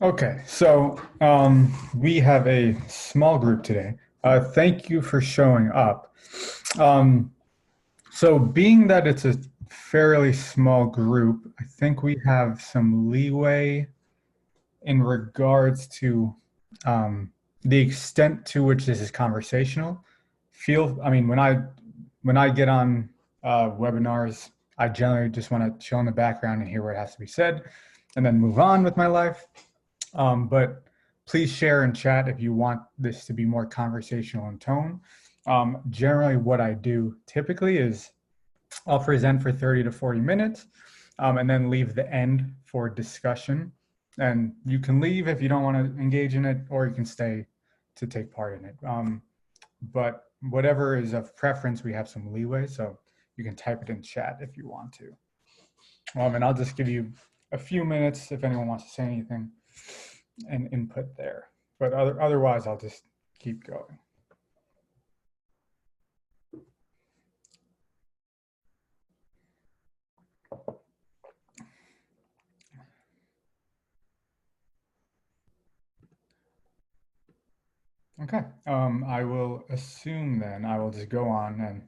Okay, so we have a small group today. Thank you for showing up. Um, so being that it's a fairly small group, I think we have some leeway in regards to the extent to which this is conversational. I mean, when I get on webinars, I generally just want to chill in the background and hear what has to be said, and then move on with my life. But please share and chat if you want this to be more conversational in tone. Generally, what I do typically is I'll present for 30 to 40 minutes and then leave the end for discussion. And you can leave if you don't want to engage in it, or you can stay to take part in it. But whatever is of preference, we have some leeway. So you can type it in chat if you want to. And I'll just give you a few minutes if anyone wants to say anything and input there. But otherwise, I'll just keep going. Okay, I will assume then I will just go on, and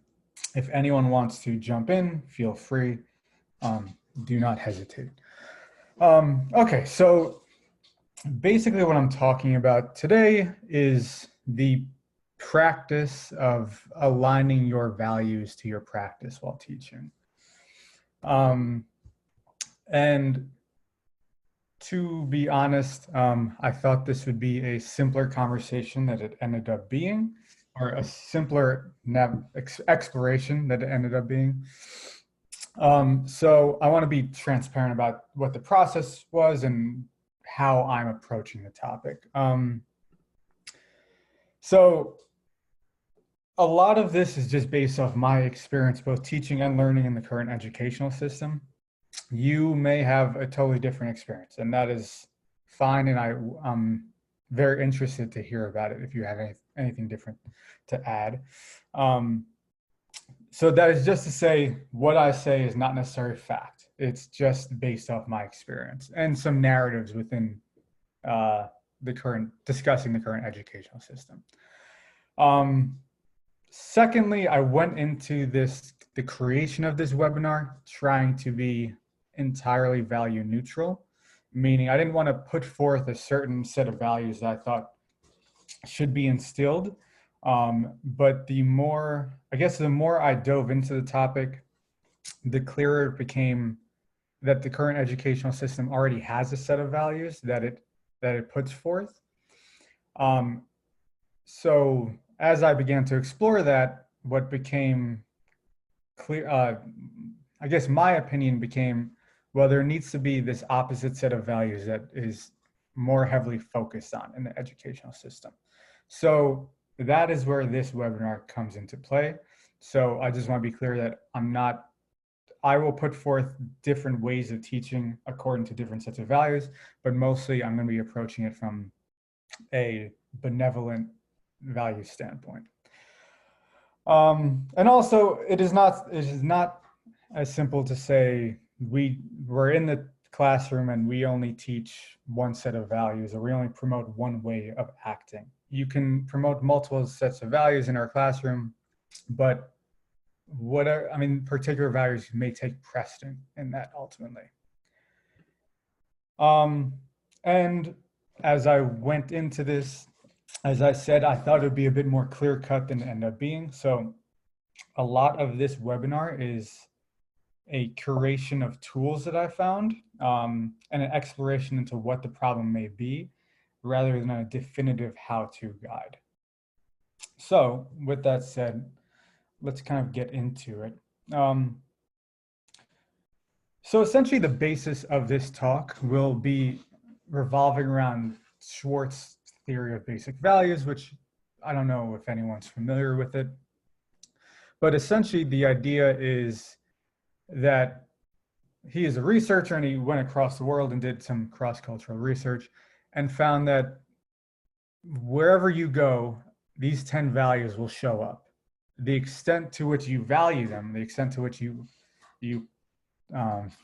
if anyone wants to jump in, feel free. Do not hesitate. Okay, so basically what I'm talking about today is the practice of aligning your values to your practice while teaching. And to be honest, I thought this would be a simpler conversation that it ended up being, or a simpler exploration that it ended up being. So I want to be transparent about what the process was and how I'm approaching the topic. So a lot of this is just based off my experience, both teaching and learning in the current educational system. You may have a totally different experience, and that is fine. And I'm very interested to hear about it if you have anything different to add. So that is just to say, what I say is not necessarily fact. It's just based off my experience and some narratives within discussing the current educational system. Secondly, I went into the creation of this webinar trying to be entirely value neutral, meaning I didn't want to put forth a certain set of values that I thought should be instilled. But the more I dove into the topic, the clearer it became that the current educational system already has a set of values that it puts forth. So as I began to explore that, what became clear, I guess my opinion became, well, there needs to be this opposite set of values that is more heavily focused on in the educational system. So that is where this webinar comes into play. So I just want to be clear that I will put forth different ways of teaching according to different sets of values, but mostly I'm going to be approaching it from a benevolent value standpoint. And also, it is not as simple to say we're in the classroom and we only teach one set of values, or we only promote one way of acting. You can promote multiple sets of values in our classroom, but particular values may take precedent in that ultimately. And as I went into this, as I said, I thought it would be a bit more clear cut than it ended up being. So a lot of this webinar is a curation of tools that I found and an exploration into what the problem may be, rather than a definitive how-to guide. So with that said, let's kind of get into it. So essentially the basis of this talk will be revolving around Schwarz theory of basic values, which I don't know if anyone's familiar with it. But essentially the idea is that he is a researcher and he went across the world and did some cross-cultural research and found that wherever you go, these 10 values will show up. The extent to which you value them, the extent to which you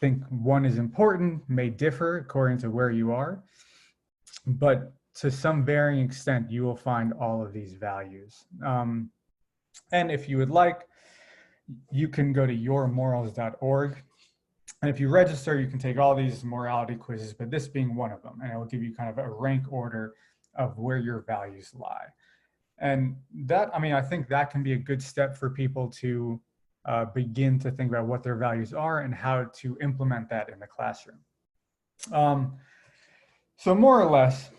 think one is important may differ according to where you are. but to some varying extent, you will find all of these values. And if you would like, you can go to yourmorals.org. And if you register, you can take all these morality quizzes, but this being one of them, and it will give you kind of a rank order of where your values lie. And that, I mean, I think that can be a good step for people to begin to think about what their values are and how to implement that in the classroom. So more or less,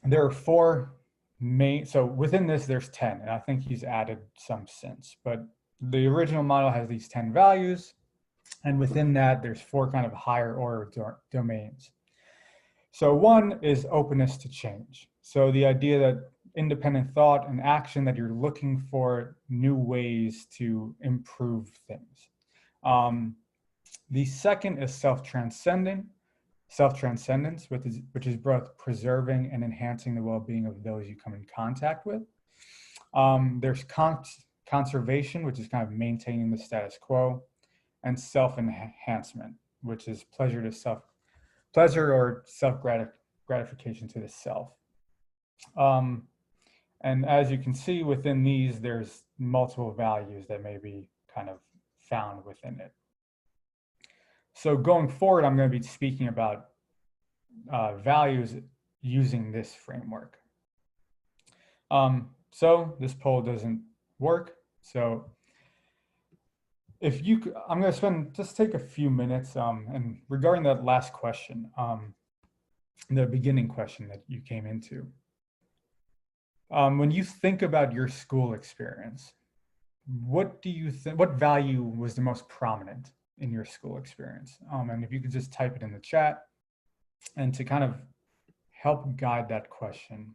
there are four main, so within this, there's 10, and I think he's added some since, but the original model has these 10 values, and within that, there's four kind of higher order domains. So one is openness to change. So the idea that independent thought and action, that you're looking for new ways to improve things. The second is self-transcendence, which is both preserving and enhancing the well-being of those you come in contact with. There's conservation, which is kind of maintaining the status quo, and self-enhancement, which is pleasure or self-gratification to the self. And as you can see within these, there's multiple values that may be kind of found within it. So going forward, I'm going to be speaking about values using this framework. So this poll doesn't work. So if you, I'm going to just take a few minutes. And regarding that last question, the beginning question that you came into, when you think about your school experience, what do you think, what value was the most prominent in your school experience? And if you could just type it in the chat, and to kind of help guide that question,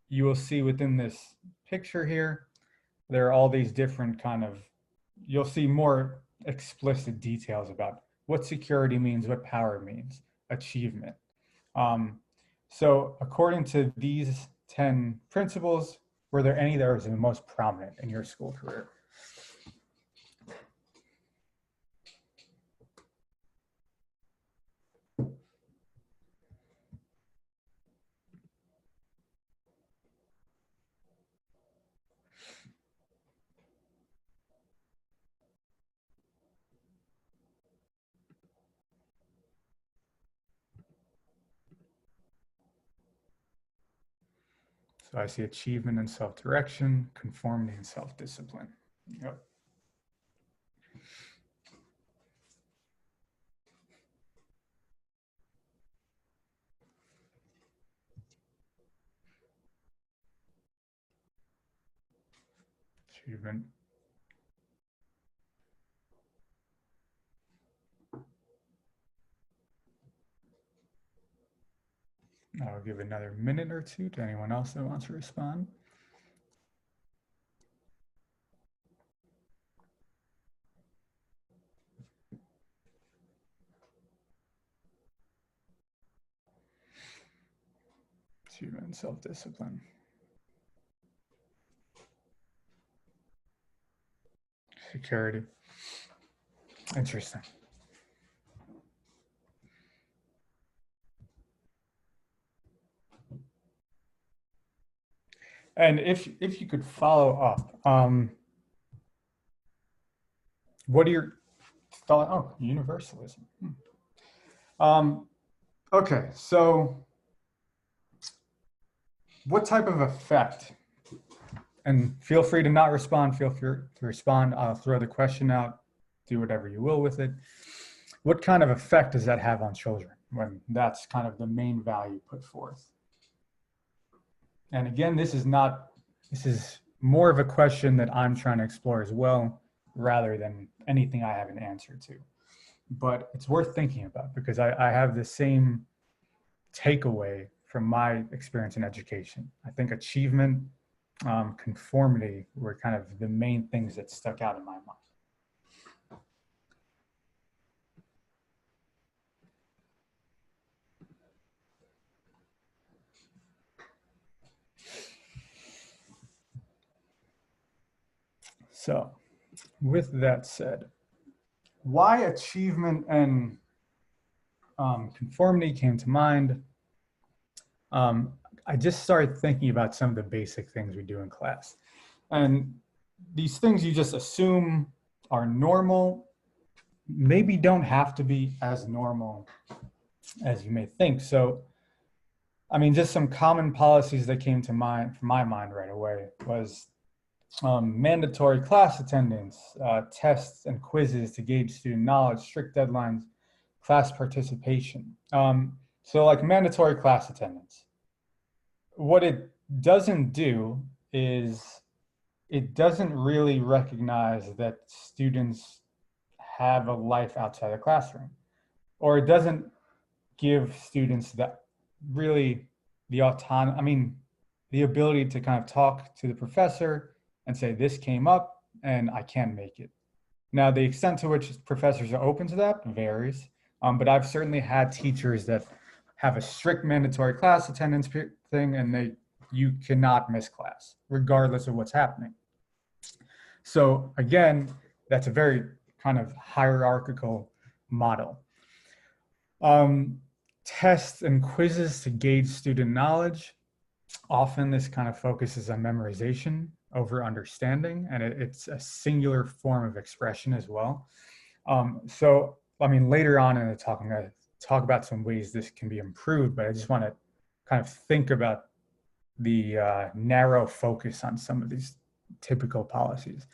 you will see within this picture here, there are all these different kind of, you'll see more explicit details about what security means, what power means, achievement. So according to these 10 principles, were there any that was the most prominent in your school career? So I see achievement and self-direction, conformity and self-discipline. Yep. Achievement. I'll give another minute or two to anyone else that wants to respond. Achievement and self-discipline. Security. Interesting. And if you could follow up, what are your thoughts? Oh, universalism. Okay, so what type of effect, and feel free to not respond, feel free to respond, I'll throw the question out, do whatever you will with it. What kind of effect does that have on children when that's kind of the main value put forth? And again, this is more of a question that I'm trying to explore as well, rather than anything I have an answer to. But it's worth thinking about, because I have the same takeaway from my experience in education. I think achievement, conformity were kind of the main things that stuck out in my mind. So with that said, why achievement and conformity came to mind. um, I just started thinking about some of the basic things we do in class. And these things you just assume are normal, maybe don't have to be as normal as you may think. So, I mean, just some common policies that came to mind from my mind right away was mandatory class attendance, tests and quizzes to gauge student knowledge, strict deadlines, class participation. So like mandatory class attendance. What it doesn't do is it doesn't really recognize that students have a life outside the classroom, or it doesn't give students that really the autonomy, I mean, the ability to kind of talk to the professor and say, this came up and I can't make it. Now, the extent to which professors are open to that varies, but I've certainly had teachers that have a strict mandatory class attendance thing, and you cannot miss class, regardless of what's happening. So again, that's a very kind of hierarchical model. Tests and quizzes to gauge student knowledge. Often this kind of focuses on memorization over understanding, and it's a singular form of expression as well. So, I mean, later on in the talk, I'm going to talk about some ways this can be improved, but I just want to kind of think about the narrow focus on some of these typical policies.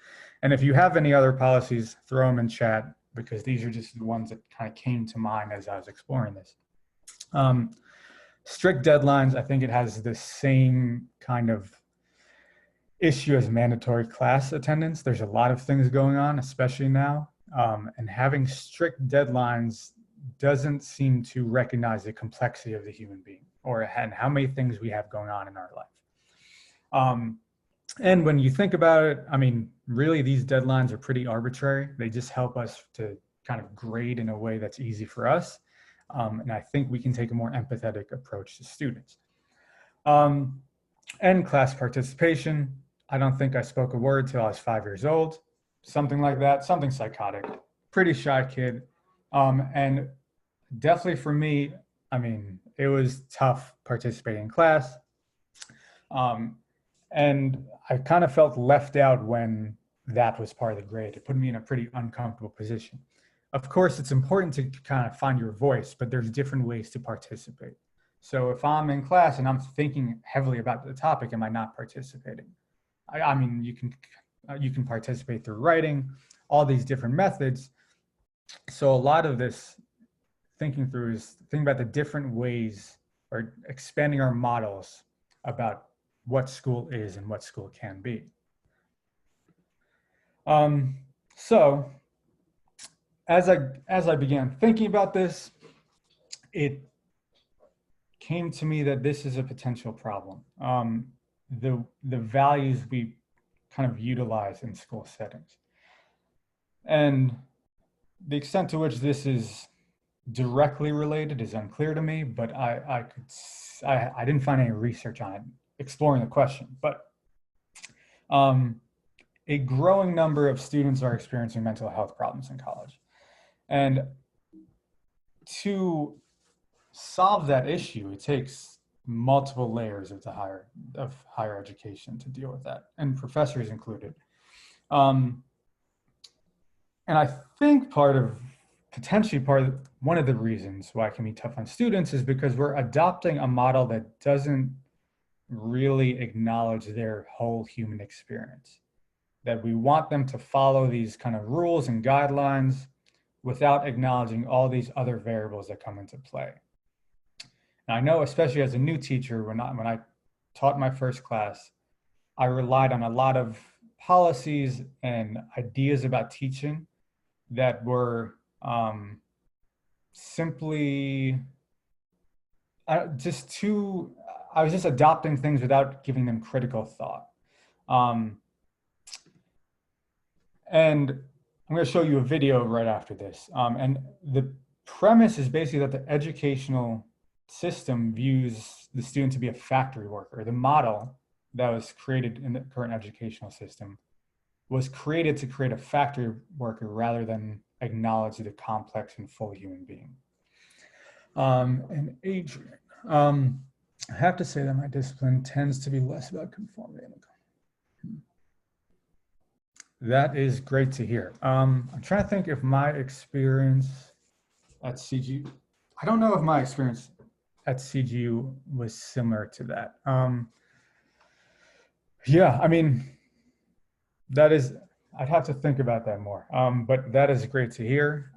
And if you have any other policies, throw them in chat, because these are just the ones that kind of came to mind as I was exploring this. Strict deadlines, I think it has the same kind of issue as mandatory class attendance. There's a lot of things going on, especially now. And having strict deadlines doesn't seem to recognize the complexity of the human being, and how many things we have going on in our life. And when you think about it, I mean, really these deadlines are pretty arbitrary. They just help us to kind of grade in a way that's easy for us. And I think we can take a more empathetic approach to students. And class participation. I don't think I spoke a word till I was 5 years old, something like that, something psychotic, pretty shy kid. And definitely for me, I mean, it was tough participating in class. And I kind of felt left out when that was part of the grade. It put me in a pretty uncomfortable position. Of course, it's important to kind of find your voice, but there's different ways to participate. So if I'm in class and I'm thinking heavily about the topic, am I not participating? I mean, you can participate through writing, all these different methods. So a lot of this thinking through is thinking about the different ways, or expanding our models about what school is and what school can be. So as I began thinking about this, it came to me that this is a potential problem. The values we kind of utilize in school settings, and the extent to which this is directly related is unclear to me, but I didn't find any research on it exploring the question. But a growing number of students are experiencing mental health problems in college, and to solve that issue, it takes multiple layers of higher education to deal with that, and professors included. And I think potentially one of the reasons why it can be tough on students is because we're adopting a model that doesn't really acknowledge their whole human experience, that we want them to follow these kind of rules and guidelines without acknowledging all these other variables that come into play. And I know, especially as a new teacher, when I taught my first class, I relied on a lot of policies and ideas about teaching that were simply I was just adopting things without giving them critical thought. And I'm going to show you a video right after this. And the premise is basically that the educational system views the student to be a factory worker. The model that was created in the current educational system was created to create a factory worker rather than acknowledge the complex and full human being. And Adrian. I have to say that my discipline tends to be less about conformity. That is great to hear. I'm trying to think if my experience at CGU, I don't know if my experience at CGU was similar to that. Yeah, I mean, that is, I'd have to think about that more. But that is great to hear.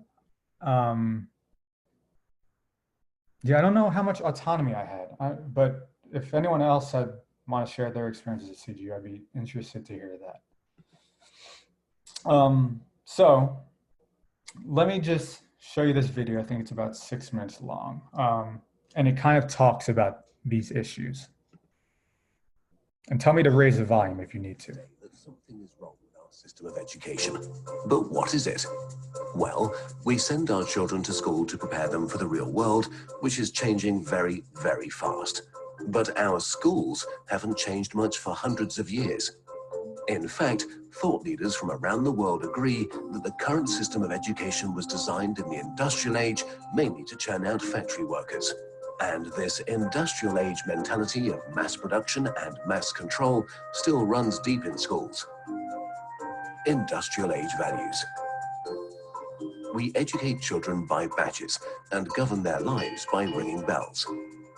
Yeah, I don't know how much autonomy I had, but if anyone else had want to share their experiences at CGU, I'd be interested to hear that. So let me just show you this video. I think it's about 6 minutes long. And it kind of talks about these issues. And tell me to raise the volume if you need to. That something is wrong with our system of education. But what is it? Well, we send our children to school to prepare them for the real world, which is changing very, very fast. But our schools haven't changed much for hundreds of years. In fact, thought leaders from around the world agree that the current system of education was designed in the industrial age mainly to churn out factory workers. And this industrial age mentality of mass production and mass control still runs deep in schools. Industrial age values. We educate children by batches and govern their lives by ringing bells.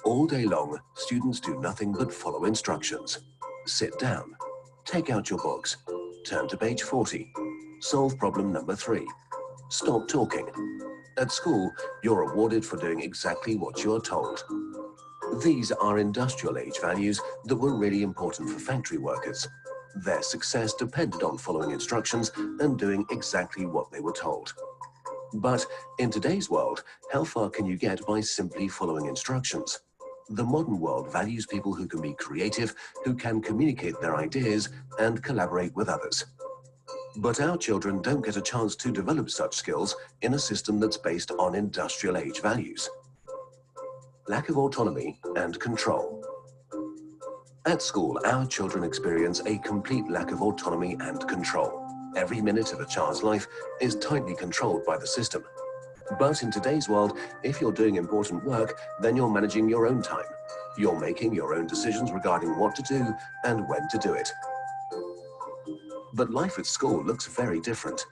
All day long, students do nothing but follow instructions. Sit down. Take out your books. Turn to page 40. Solve problem number 3. Stop talking. At school, you're rewarded for doing exactly what you're told. These are industrial age values that were really important for factory workers. Their success depended on following instructions and doing exactly what they were told. But in today's world, how far can you get by simply following instructions? The modern world values people who can be creative, who can communicate their ideas and collaborate with others. But our children don't get a chance to develop such skills in a system that's based on industrial age values. Lack of autonomy and control. At school, our children experience a complete lack of autonomy and control. Every minute of a child's life is tightly controlled by the system. But in today's world, if you're doing important work, then you're managing your own time. You're making your own decisions regarding what to do and when to do it. But life at school looks very different.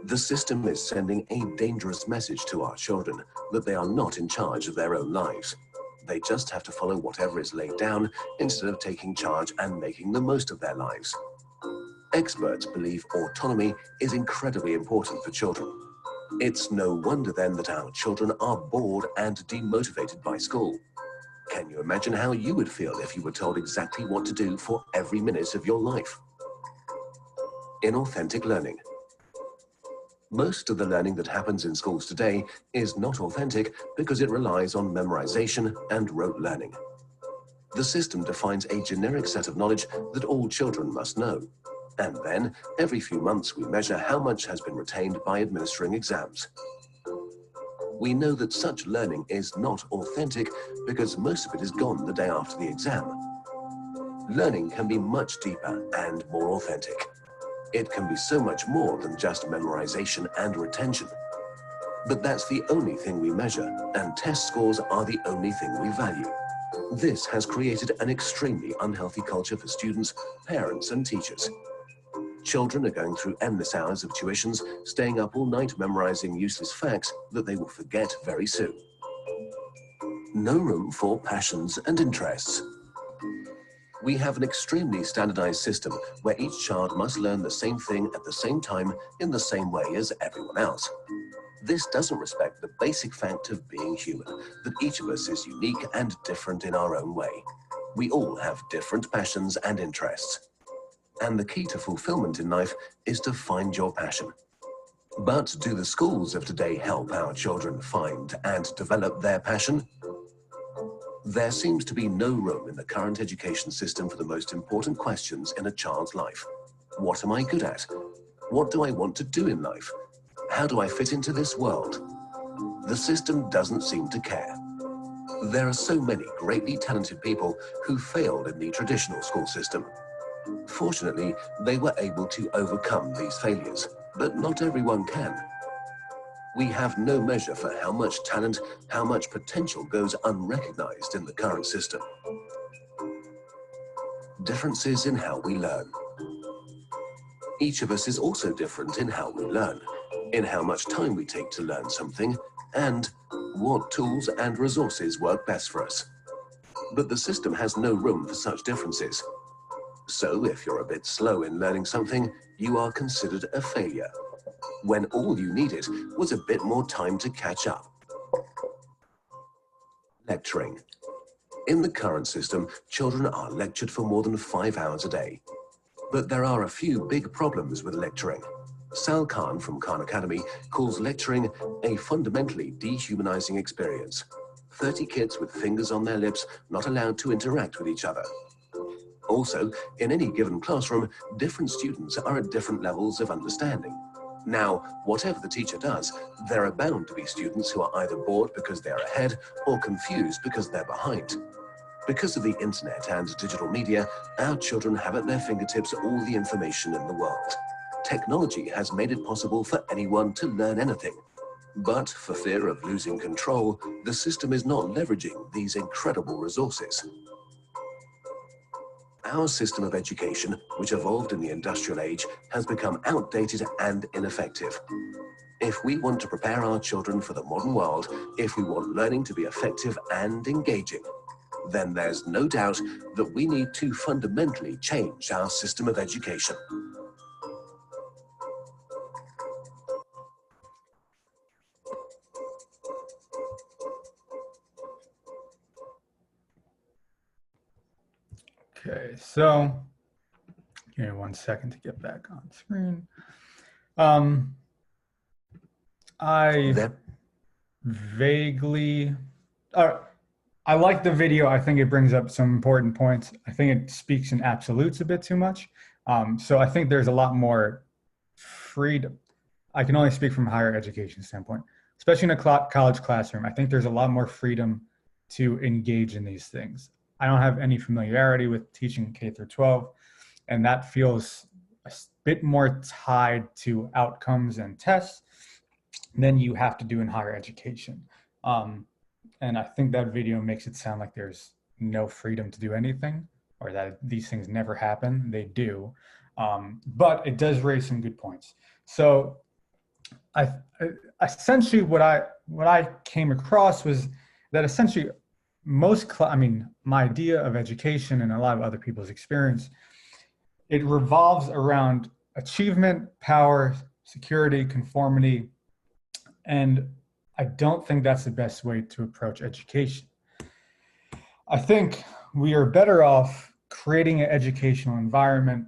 The system is sending a dangerous message to our children that they are not in charge of their own lives. They just have to follow whatever is laid down instead of taking charge and making the most of their lives. Experts believe autonomy is incredibly important for children. It's no wonder then that our children are bored and demotivated by school. Can you imagine how you would feel if you were told exactly what to do for every minute of your life? Inauthentic learning. Most of the learning that happens in schools today is not authentic because it relies on memorization and rote learning. The system defines a generic set of knowledge that all children must know. And then, every few months, we measure how much has been retained by administering exams. We know that such learning is not authentic because most of it is gone the day after the exam. Learning can be much deeper and more authentic. It can be so much more than just memorization and retention. But that's the only thing we measure, and test scores are the only thing we value. This has created an extremely unhealthy culture for students, parents, and teachers. Children are going through endless hours of tuitions, staying up all night memorizing useless facts that they will forget very soon. No room for passions and interests. We have an extremely standardized system where each child must learn the same thing at the same time in the same way as everyone else. This doesn't respect the basic fact of being human, that each of us is unique and different in our own way. We all have different passions and interests. And the key to fulfillment in life is to find your passion. But do the schools of today help our children find and develop their passion? There seems to be no room in the current education system for the most important questions in a child's life. What am I good at? What do I want to do in life? How do I fit into this world? The system doesn't seem to care. There are so many greatly talented people who failed in the traditional school system. Fortunately, they were able to overcome these failures, but not everyone can. We have no measure for how much talent, how much potential goes unrecognized in the current system. Differences in how we learn. Each of us is also different in how we learn, in how much time we take to learn something, and what tools and resources work best for us. But the system has no room for such differences. So if you're a bit slow in learning something, you are considered a failure, when all you needed was a bit more time to catch up. Lecturing. In the current system, children are lectured for more than 5 hours a day. But there are a few big problems with lecturing. Sal Khan from Khan Academy calls lecturing a fundamentally dehumanizing experience. 30 kids with fingers on their lips, not allowed to interact with each other. Also, in any given classroom, different students are at different levels of understanding. Now, whatever the teacher does, there are bound to be students who are either bored because they're ahead or confused because they're behind. Because of the internet and digital media, our children have at their fingertips all the information in the world. Technology has made it possible for anyone to learn anything. But for fear of losing control, the system is not leveraging these incredible resources. Our system of education, which evolved in the industrial age, has become outdated and ineffective. If we want to prepare our children for the modern world, if we want learning to be effective and engaging, then there's no doubt that we need to fundamentally change our system of education. Okay, so give me 1 second to get back on screen. I vaguely, I like the video. I think it brings up some important points. I think it speaks in absolutes a bit too much. So I think there's a lot more freedom. I can only speak from a higher education standpoint, especially in a college classroom. I think there's a lot more freedom to engage in these things. I don't have any familiarity with teaching K through 12, and that feels a bit more tied to outcomes and tests than you have to do in higher education. And I think that video makes it sound like there's no freedom to do anything, or that these things never happen. They do, but it does raise some good points. So essentially what I came across was that essentially my idea of education and a lot of other people's experience, it revolves around achievement, power, security, conformity, and I don't think that's the best way to approach education. I think we are better off creating an educational environment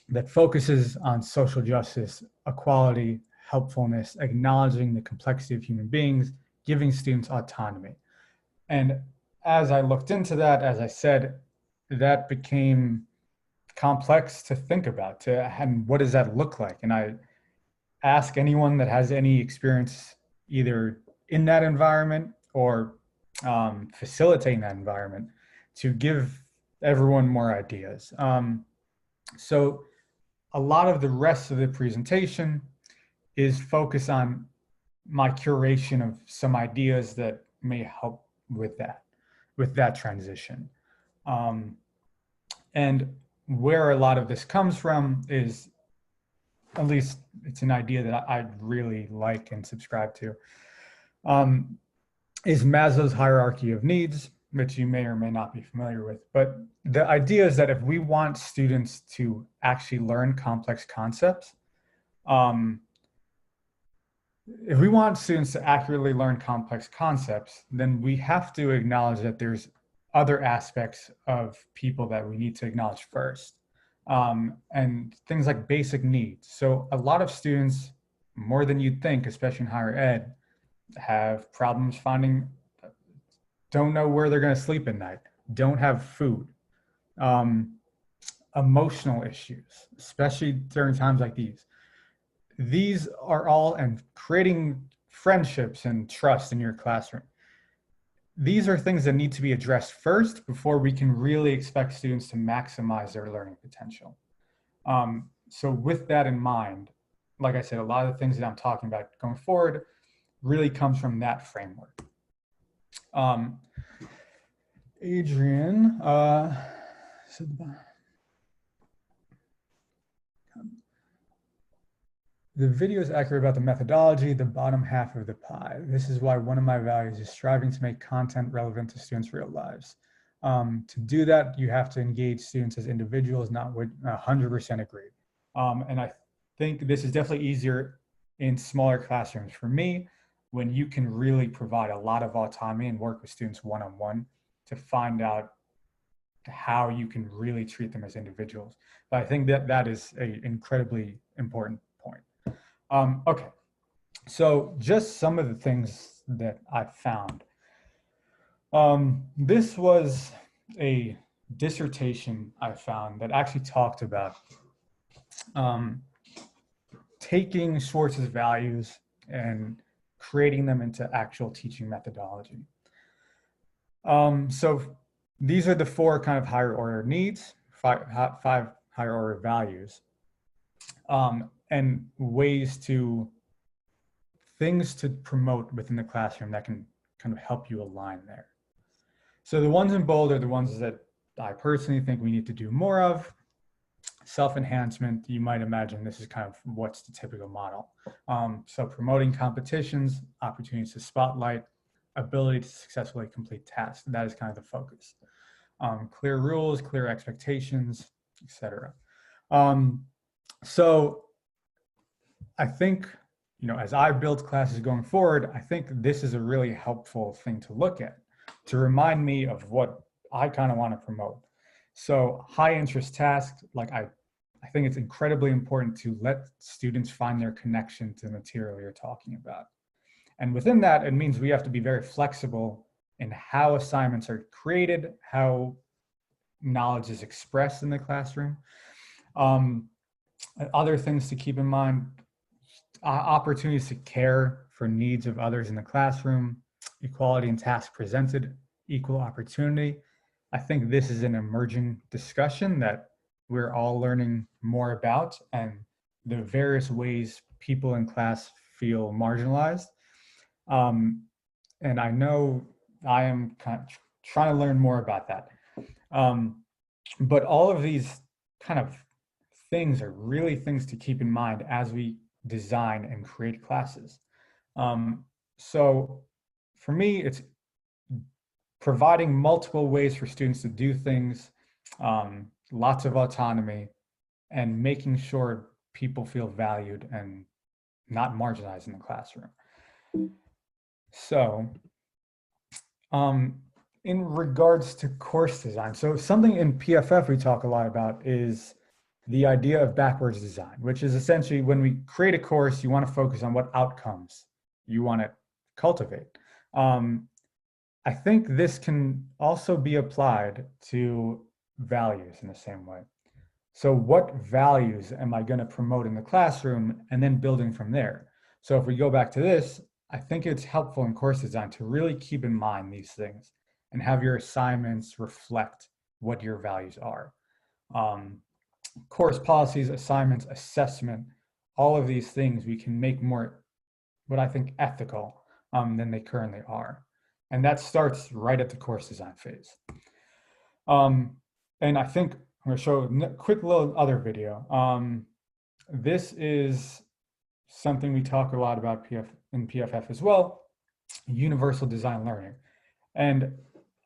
that focuses on social justice, equality, helpfulness, acknowledging the complexity of human beings, giving students autonomy. And as I looked into that, as I said, that became complex to think about, and what does that look like? And I ask anyone that has any experience either in that environment or facilitating that environment to give everyone more ideas. So a lot of the rest of the presentation is focused on my curation of some ideas that may help with that transition. And where a lot of this comes from is, at least it's an idea that I really like and subscribe to, is Maslow's hierarchy of needs, which you may or may not be familiar with. But the idea is that if we want students to actually learn complex concepts, if we want students to accurately learn complex concepts, then we have to acknowledge that there's other aspects of people that we need to acknowledge first. And things like basic needs. So a lot of students, more than you'd think, especially in higher ed, have problems don't know where they're going to sleep at night, don't have food, emotional issues, especially during times like these. These are all, and creating friendships and trust in your classroom. These are things that need to be addressed first before we can really expect students to maximize their learning potential. So with that in mind, like I said, a lot of the things that I'm talking about going forward really comes from that framework. Adrian, the video is accurate about the methodology, the bottom half of the pie. This is why one of my values is striving to make content relevant to students' real lives. To do that, you have to engage students as individuals, not with 100% agreed. And I think this is definitely easier in smaller classrooms for me, when you can really provide a lot of autonomy and work with students one-on-one to find out how you can really treat them as individuals. But I think that that is an incredibly important point. Okay, so just some of the things that I found. This was a dissertation I found that actually talked about taking Schwarz's values and creating them into actual teaching methodology. So these are the four kind of higher order needs, five higher order values, and things to promote within the classroom that can kind of help you align there. So the ones in bold are the ones that I personally think we need to do more of. Self-enhancement, you might imagine this is kind of what's the typical model. So promoting competitions, opportunities to spotlight, ability to successfully complete tasks. That is kind of the focus. Clear rules, clear expectations, etc. So I think, as I build classes going forward, I think this is a really helpful thing to look at, to remind me of what I kind of want to promote. So high interest tasks, like I think it's incredibly important to let students find their connection to the material you're talking about. And within that, it means we have to be very flexible in how assignments are created, how knowledge is expressed in the classroom. Other things to keep in mind, opportunities to care for needs of others in the classroom, equality in tasks presented, equal opportunity. I think this is an emerging discussion that we're all learning more about, and the various ways people in class feel marginalized. And I know I am kind of trying to learn more about that. But all of these kind of things are really things to keep in mind as we design and create classes. So for me, it's providing multiple ways for students to do things, lots of autonomy, and making sure people feel valued and not marginalized in the classroom. So in regards to course design, so something in PFF we talk a lot about is the idea of backwards design, which is essentially when we create a course, you want to focus on what outcomes you want to cultivate. I think this can also be applied to values in the same way. So what values am I going to promote in the classroom, and then building from there? So if we go back to this, I think it's helpful in course design to really keep in mind these things and have your assignments reflect what your values are. Course policies, assignments, assessment, all of these things we can make more, what I think, ethical than they currently are. And that starts right at the course design phase. And I think I'm going to show a quick little other video. This is something we talk a lot about in PFF as well, universal design learning. And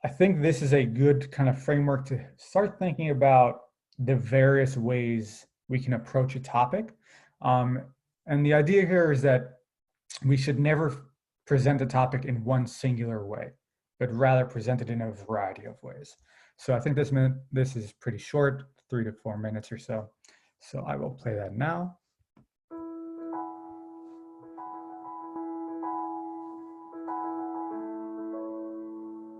I think this is a good kind of framework to start thinking about the various ways we can approach a topic. And the idea here is that we should never present a topic in one singular way, but rather present it in a variety of ways. So I think this is pretty short, 3 to 4 minutes or so. So I will play that now.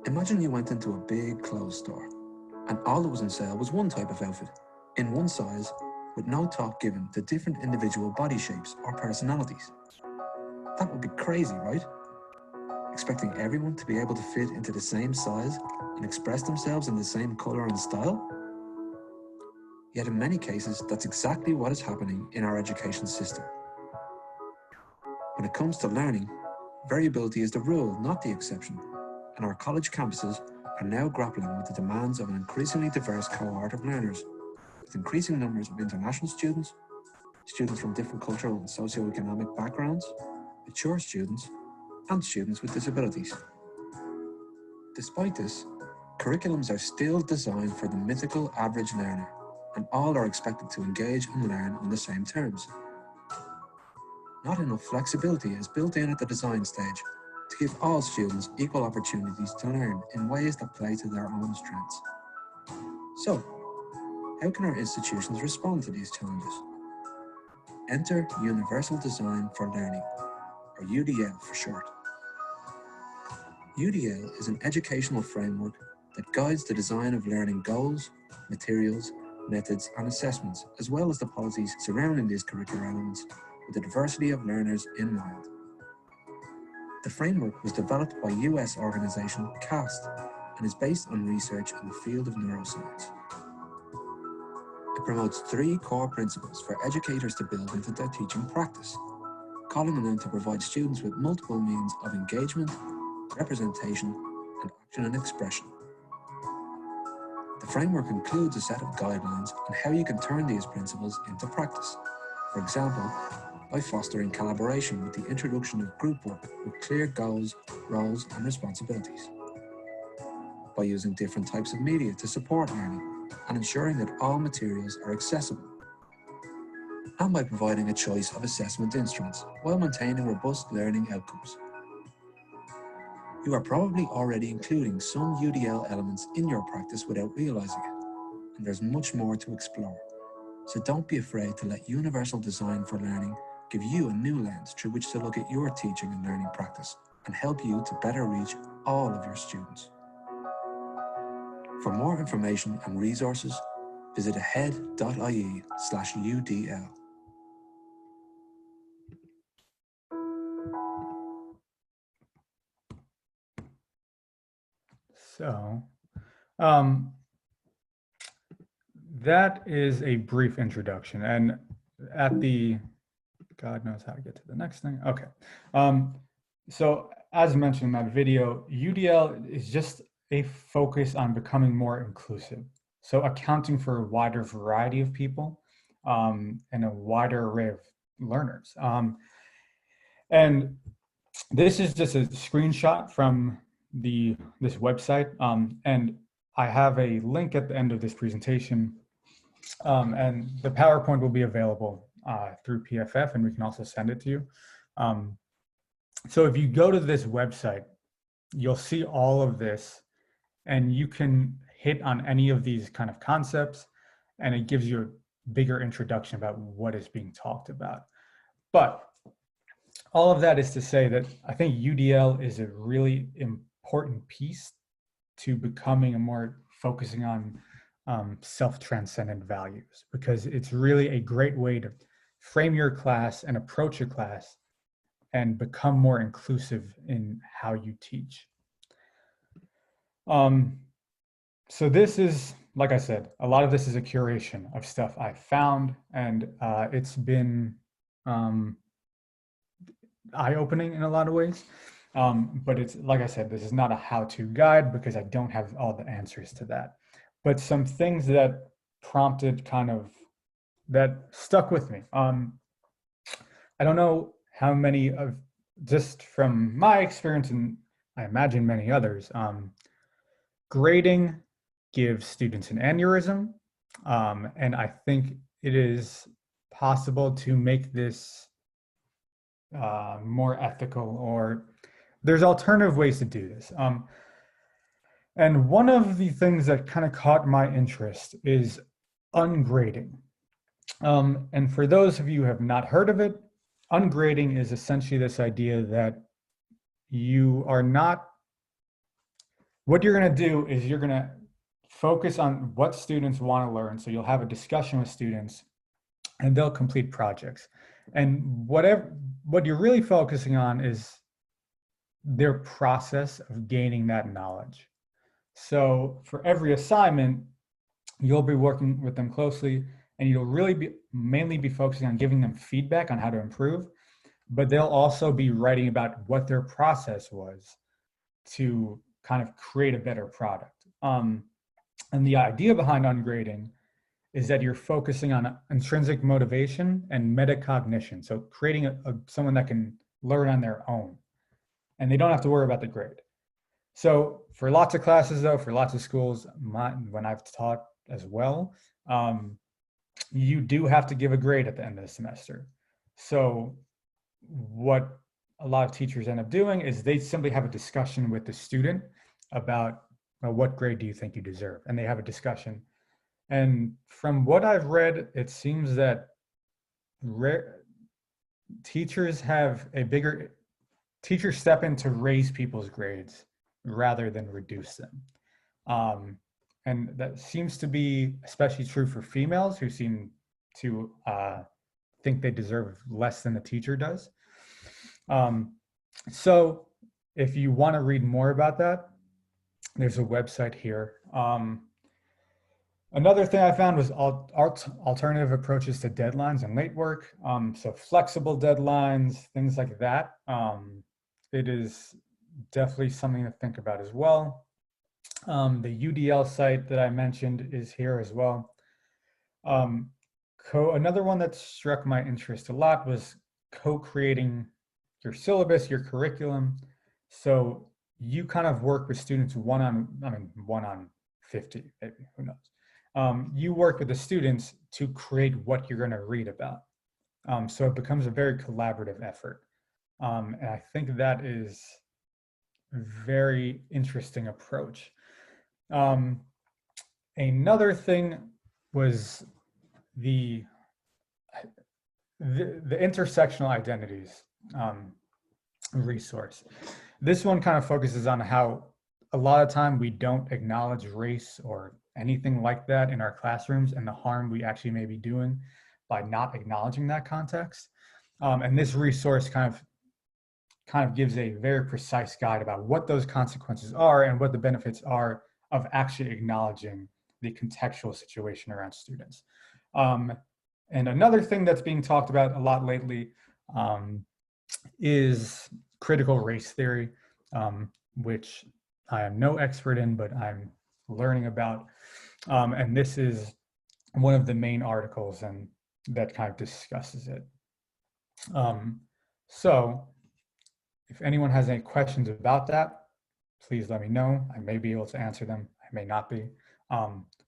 Imagine you went into a big clothes store, and all that was on sale was one type of outfit, in one size, with no thought given to different individual body shapes or personalities. That would be crazy, right? Expecting everyone to be able to fit into the same size and express themselves in the same color and style? Yet in many cases, that's exactly what is happening in our education system. When it comes to learning, variability is the rule, not the exception, and our college campuses are now grappling with the demands of an increasingly diverse cohort of learners, with increasing numbers of international students, students from different cultural and socio-economic backgrounds, mature students, and students with disabilities. Despite this, curriculums are still designed for the mythical average learner, and all are expected to engage and learn on the same terms. Not enough flexibility is built in at the design stage to give all students equal opportunities to learn in ways that play to their own strengths. So, how can our institutions respond to these challenges? Enter Universal Design for Learning, or UDL for short. UDL is an educational framework that guides the design of learning goals, materials, methods, and assessments, as well as the policies surrounding these curricular elements, with the diversity of learners in mind. The framework was developed by US organization CAST and is based on research in the field of neuroscience. It promotes 3 core principles for educators to build into their teaching practice, calling on them to provide students with multiple means of engagement, representation, and action and expression. The framework includes a set of guidelines on how you can turn these principles into practice. For example, by fostering collaboration with the introduction of group work with clear goals, roles, and responsibilities. By using different types of media to support learning and ensuring that all materials are accessible. And by providing a choice of assessment instruments while maintaining robust learning outcomes. You are probably already including some UDL elements in your practice without realizing it, and there's much more to explore. So don't be afraid to let Universal Design for Learning give you a new lens through which to look at your teaching and learning practice and help you to better reach all of your students. For more information and resources, visit ahead.ie/UDL. So, that is a brief introduction, and at the, God knows how to get to the next thing. Okay. So as mentioned in that video, UDL is just a focus on becoming more inclusive. So accounting for a wider variety of people and a wider array of learners. And this is just a screenshot from this website. And I have a link at the end of this presentation. And the PowerPoint will be available through PFF, and we can also send it to you. So if you go to this website, you'll see all of this, and you can hit on any of these kind of concepts, and it gives you a bigger introduction about what is being talked about. But all of that is to say that I think UDL is a really important piece to becoming a more focusing on self-transcendent values, because it's really a great way to frame your class and approach your class and become more inclusive in how you teach. So this is, like I said, a lot of this is a curation of stuff I found, and it's been eye-opening in a lot of ways. But it's, like I said, this is not a how-to guide because I don't have all the answers to that. But some things that prompted that stuck with me. I don't know how many of, just from my experience, and I imagine many others, grading gives students an aneurysm. And I think it is possible to make this more ethical, or there's alternative ways to do this. And one of the things that kind of caught my interest is ungrading. And for those of you who have not heard of it, ungrading is essentially this idea that you are not, what you're going to do is you're going to focus on what students want to learn. So you'll have a discussion with students and they'll complete projects. And what you're really focusing on is their process of gaining that knowledge. So for every assignment, you'll be working with them closely, and you'll really mainly be focusing on giving them feedback on how to improve. but they'll also be writing about what their process was to kind of create a better product. And the idea behind ungrading is that you're focusing on intrinsic motivation and metacognition. So creating someone that can learn on their own, and they don't have to worry about the grade. So for lots of classes, though, for lots of schools, when I've taught as well, you do have to give a grade at the end of the semester. So what a lot of teachers end up doing is they simply have a discussion with the student about what grade do you think you deserve? And they have a discussion. And from what I've read, it seems that teachers step in to raise people's grades rather than reduce them. And that seems to be especially true for females who seem to think they deserve less than the teacher does. So if you want to read more about that, there's a website here. Another thing I found was alternative approaches to deadlines and late work. So flexible deadlines, things like that. It is definitely something to think about as well. The UDL site that I mentioned is here as well. Another one that struck my interest a lot was co-creating your syllabus, your curriculum. So you kind of work with students one on 50, maybe, who knows. You work with the students to create what you're going to read about. So it becomes a very collaborative effort. And I think that is a very interesting approach. Another thing was the intersectional identities resource. This one kind of focuses on how a lot of time we don't acknowledge race or anything like that in our classrooms and the harm we actually may be doing by not acknowledging that context. And this resource kind of gives a very precise guide about what those consequences are and what the benefits are of actually acknowledging the contextual situation around students. And another thing that's being talked about a lot lately is critical race theory, which I am no expert in, but I'm learning about. And this is one of the main articles and that kind of discusses it. So if anyone has any questions about that, please let me know. I may be able to answer them. I may not be.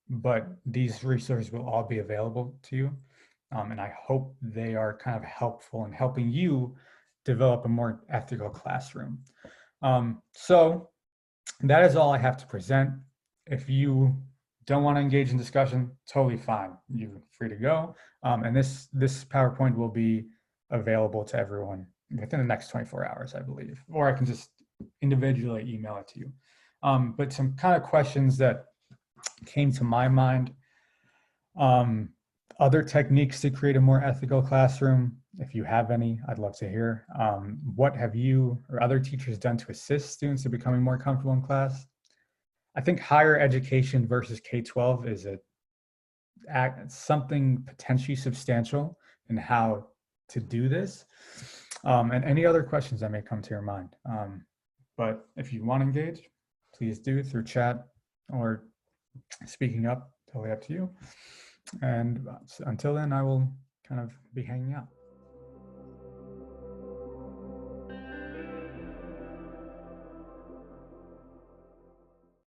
But these resources will all be available to you. And I hope they are kind of helpful in helping you develop a more ethical classroom. So that is all I have to present. If you don't want to engage in discussion, totally fine. You're free to go. And this PowerPoint will be available to everyone within the next 24 hours, I believe, or I can just individually email it to you. But some kind of questions that came to my mind, other techniques to create a more ethical classroom, if you have any, I'd love to hear. What have you or other teachers done to assist students in becoming more comfortable in class? I think higher education versus K-12 is something potentially substantial in how to do this. And any other questions that may come to your mind. But if you want to engage, please do through chat or speaking up, totally up to you. And until then, I will kind of be hanging out.